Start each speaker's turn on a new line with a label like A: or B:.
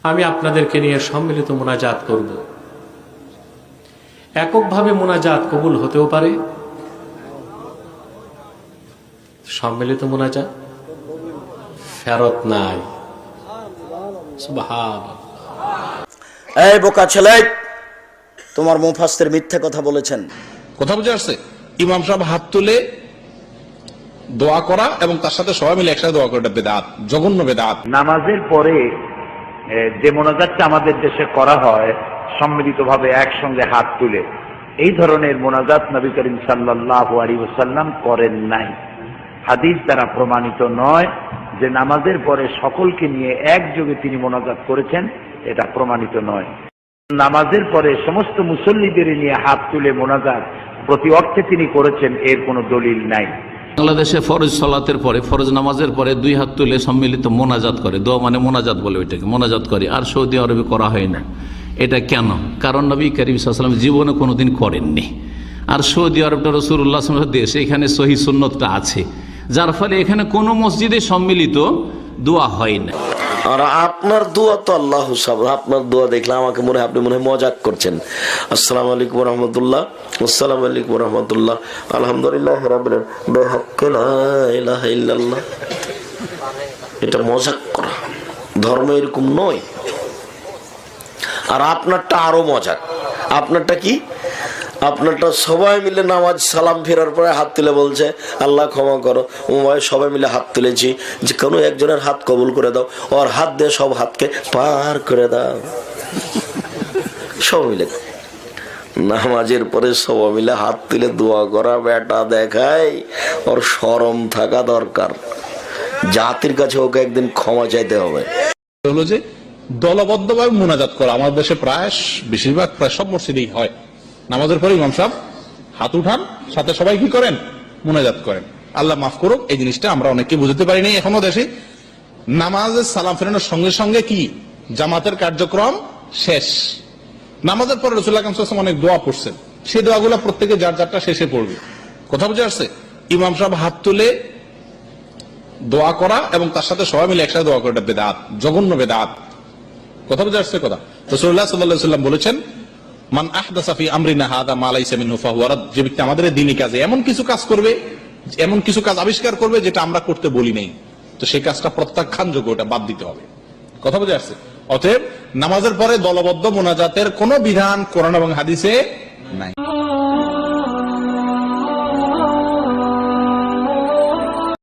A: আমি আপনাদেরকে নিয়ে সম্মিলিত মোনাজাত করব। এককভাবে মোনাজাত কবুল হতেও পারে, সম্মিলিত মোনাজাত ফেরত নাই। সুবহানাল্লাহ।
B: এই বোকা ছেলে, তোমার মুফাসসির মিথ্যা কথা বলেছেন।
C: কথা বুঝে আসছে? ইমাম সাহেব হাত তুলে দোয়া করা এবং তার সাথে সবাই মিলে একসাথে দোয়া করা, এটা বেদাত, জঘন্য বেদাত।
D: নামাজের পরে যে মোনাজাতটা আমাদের দেশে করা হয় সম্মিলিতভাবে একসঙ্গে হাত তুলে, এই ধরনের মোনাজাত নবী করিম সাল্লাল্লাহু আলাইহি ওয়াসাল্লাম করেন নাই। হাদিস দ্বারা প্রমাণিত নয় যে নামাজের পরে সকলকে নিয়ে একযোগে তিনি মোনাজাত করেছেন, এটা প্রমাণিত নয়। নামাজের পরে সমস্ত মুসল্লিদের নিয়ে হাত তুলে মোনাজাত প্রতি অর্থে তিনি করেছেন, এর কোনো দলিল নাই।
E: বাংলাদেশে ফরজ সালাতের পরে, ফরজ নামাজের পরে দুই হাত তুলে সম্মিলিত মোনাজাত করে, দোয়া মানে মোনাজাত বলে ওইটাকে, মোনাজাত করে, আর সৌদি আরবে করা হয় না। এটা কেন? কারণ নবী করিম সাল্লাল্লাহু আলাইহি ওয়াসাল্লাম জীবনে কোনোদিন করেননি। আর সৌদি আরবটা রাসূলুল্লাহ সাল্লাল্লাহু আলাইহি ওয়াসাল্লামের দেশ, এখানে সহিহ সুন্নতটা আছে, যার ফলে এখানে কোনো মসজিদে সম্মিলিত দোয়া হয় না।
F: আর আপনার দোয়া তো আল্লাহ সাবর, আপনার দোয়া দেখলে আমাকে মনে হয় আপনি মনে হয় মজাক করছেন। আসসালামু আলাইকুম ওয়া রাহমাতুল্লাহ, আসসালামু আলাইকুম ওয়া রাহমাতুল্লাহ, আলহামদুলিল্লাহ রাব্বিল আলামিন, বিহাক্কি লা ইলাহা ইল্লাল্লাহ। এটা মজাক করা, ধর্ম এরকম নয়। আর আপনারটা আরো মজাক। আপনারটা কি? আপনারটা সবাই মিলে নামাজ সালাম ফেরার পরে হাত তুলে বলছে আল্লাহ ক্ষমা করো, সবাই মিলে হাত তুলেছি, যে কোনো একজনের হাত কবুল করে দাও, ওর হাত দিয়ে সব হাতকে পার করে দাও। সব মিলে নামাজের পরে সবাই মিলে হাত তুলে দোয়া করা, বেটা দেখায় ওর শরম থাকা দরকার। জাতির কাছে ওকে একদিন ক্ষমা চাইতে হবে।
C: হলো যে দলবদ্ধভাবে মোনাজাত করা আমাদের দেশে প্রায় বেশিরভাগ, প্রায় সব মসজিদেই হয়। নামাজের পরে ইমাম সাহেব হাত উঠান, সাথে সবাই কি করেন? মোনাজাত করেন। আল্লাহ মাফ করুক, এই জিনিসটা আমরা অনেককে বুঝতে পারিনি এখনো দেশে। নামাজের সালাম ফেরানোর সঙ্গে সঙ্গে কি জামাতের কার্যক্রম শেষ। নামাজের পরে রাসূলুল্লাহ সাল্লাল্লাহু আলাইহি ওয়াসাল্লাম অনেক দোয়া পড়ছেন, সেই দোয়াগুলো প্রত্যেকে যার যারটা শেষে পড়বে। কথা বুঝে আসছে? ইমাম সাহেব হাত তুলে দোয়া করা এবং তার সাথে সবাই মিলে একসাথে দোয়া করা, এটা বেদাত, জঘন্য বেদাত। কথা বুঝে আসছে? কথা রাসূলুল্লাহ সাল্লাল্লাহু আলাইহি ওয়াসাল্লাম বলেছেন, মান আহদাসা ফি আমরিনা হাযা মা লাইসা মিনহু ফাহুয়া রাদ। যে ব্যক্তি আমাদের দ্বীনি কাজে এমন কিছু কাজ করবে, এমন কিছু কাজ আবিষ্কার করবে যেটা আমরা করতে বলি নাই, তো সেই কাজটা প্রত্যাখ্যানযোগ্য, ওটা বাদ দিতে হবে। কথা বুঝে আসছে? অতএব নামাজের পরে দলবদ্ধ মোনাজাতের কোনো বিধান কোরআন এবং হাদিসে নাই।